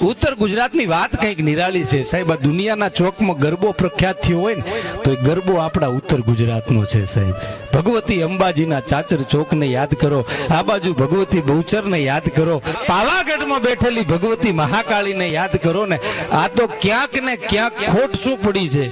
उत्तर गुजरातनी वात कंईक निराली छे साहेब। दुनियाना चौकमां गरबो प्रख्यात थयो होय ने तो गरबो आपड़ा उत्तर गुजरातनो छे साहेब। भगवती अंबाजीना चाचर चौकने याद करो, आ बाजू भगवती बहुचरने याद करो, पावागढ़मां बेठेली भगवती महाकाळीने याद करो ने। आ तो क्यांक ने क्यांक खोट शुं पड़ी छे,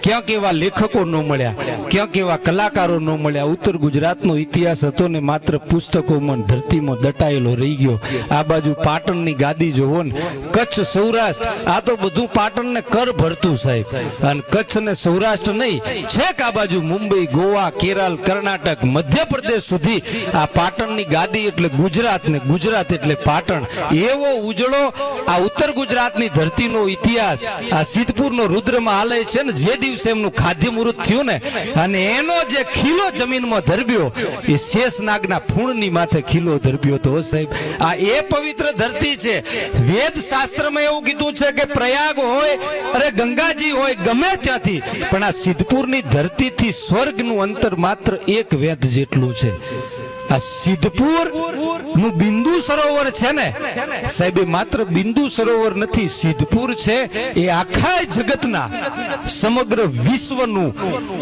क्यांक एवा लेखको न मळ्या, क्यांक एवा कलाकारो न मळ्या। उत्तर गुजरातनो इतिहास हतो ने मात्र पुस्तकोमां धरतीमां दटायेलो रही गयो। आ बाजू पाटणनी गादी जोवो ने, कच्छ सौराष्ट्र आ तो बधुं पाटणने कर भरतुं साहेब। अने कच्छ ने सौराष्ट्र नहीं, छेक आ बाजू मुंबई, गोवा, केरल, कर्नाटक, मध्य प्रदेश सुधी आ पाटणनी गादी एटले गुजरात ने गुजरात एटले पाटण। एवो उजळो आ उत्तर गुजरातनी धरतीनो इतिहास आ सिद्धपुरनो रुद्र महालय छे ने, जे दिवसे एमनुं खाद्य मुहूर्त थयुं ने अने एनो जे खीलो जमीनमां धरब्यो ए शेषनागना फूणनी माथे खीलो धरब्यो तो साहेब। आ ए पवित्र धरती छे। वेद शास्त्र में एवुं कीधुं छे के प्रयाग होय अरे गंगाजी होय गमे त्यांथी, पण आ सिद्धपुरनी धरतीथी स्वर्गनुं अंतर मात्र एक वेद जेटलुं छे। आ सिद्धपुर नु बिंदु सरोवर छे ने साहेब, मात्र बिंदु सरोवर नथी, सिद्धपुर छे ए आखा जगतना समग्र विश्वनु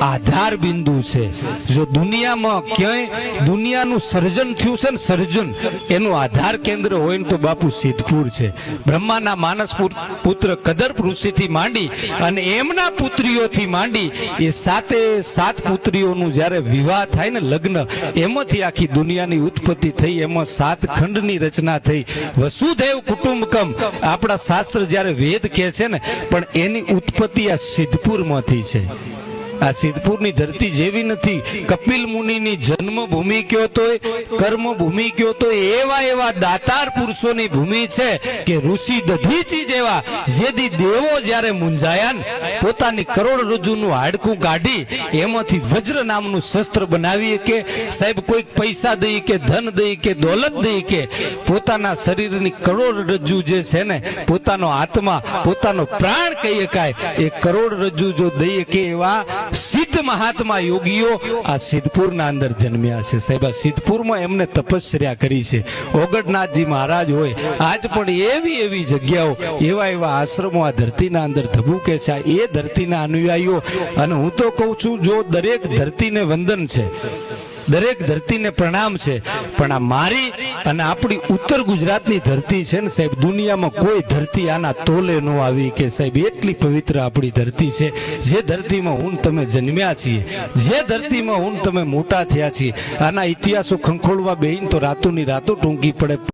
आधार बिंदु छे। जो दुनियामां क्यांय दुनियानु सर्जन थयुं छे ने, सर्जन एनु आधार केंद्र होय ने तो बापू सिद्धपुर छे। ब्रह्माना मानस पुत्र कदर्प ऋषिथी मांडी अने एमना पुत्रीओथी मांडी ए साते सात पुत्रीओनुं ज्यारे विवाह थाय ने, लग्न एमांथी आखी दुनियानी उत्पत्ति थई, एमां 7 खंडनी रचना थई। वसुधैव कुटुंबकम आपड़ा शास्त्र ज्यारे वेद कहे छे ने, पण एनी उत्पत्ति आ सिद्धपुरमांथी छे। आ सिद्धपुरनी धरती जेवी नथी। कपिल मुनिनी जन्मभूमि क्यो तोय, कर्मभूमि क्यो तो एवा एवा दातार पुरुषोनी भूमि छे के ऋषि दधीची जेवा जेदी देवो ज्यारे मुंजाया ने पोतानी करोड़रज्जुनुं हाडकું काढी एमांथी वज्र नामनुं शस्त्र बनावी के साहेब, कोई पैसा दई के धन दई के दौलत दई के पोताना शरीरनी करोड़रज्जु जे छे ने, पोतानो आत्मा पोतानो प्राण कही शकाय ए करोड़रज्जु जो दई के एवा सिद्ध महात्मा योगीओ आ सिद्धपुरना अंदर जन्म्या छे साहेब। आ सिद्धपुरमां एमने तपस्या करी छे। ओगड़नाथजी महाराज होय, आज पण एवी एवी जग्याओ एवा एवा आश्रमो आ धरतीना अंदर धबूके छे। ए धरतीना अनुयायीओ अने हुं तो कहूं छुं, जो दरेक धरतीने वंदन छे, दरेक धरती ने प्रणाम छे, पण आ मारी अने आपणी उत्तर गुजरातनी धरती छे ने साहेब, दुनियामां कोई धरती आना तोले न आवी के साहेब। एटली पवित्र आपणी धरती छे। जे धरतीमां हुं तमे जन्म्या छीए, जे धरतीमां हुं तमे मोटा थया छीए, आना इतिहासो खंखोळवा बेहीने तो रातोनी रातो टूंकी पड़े।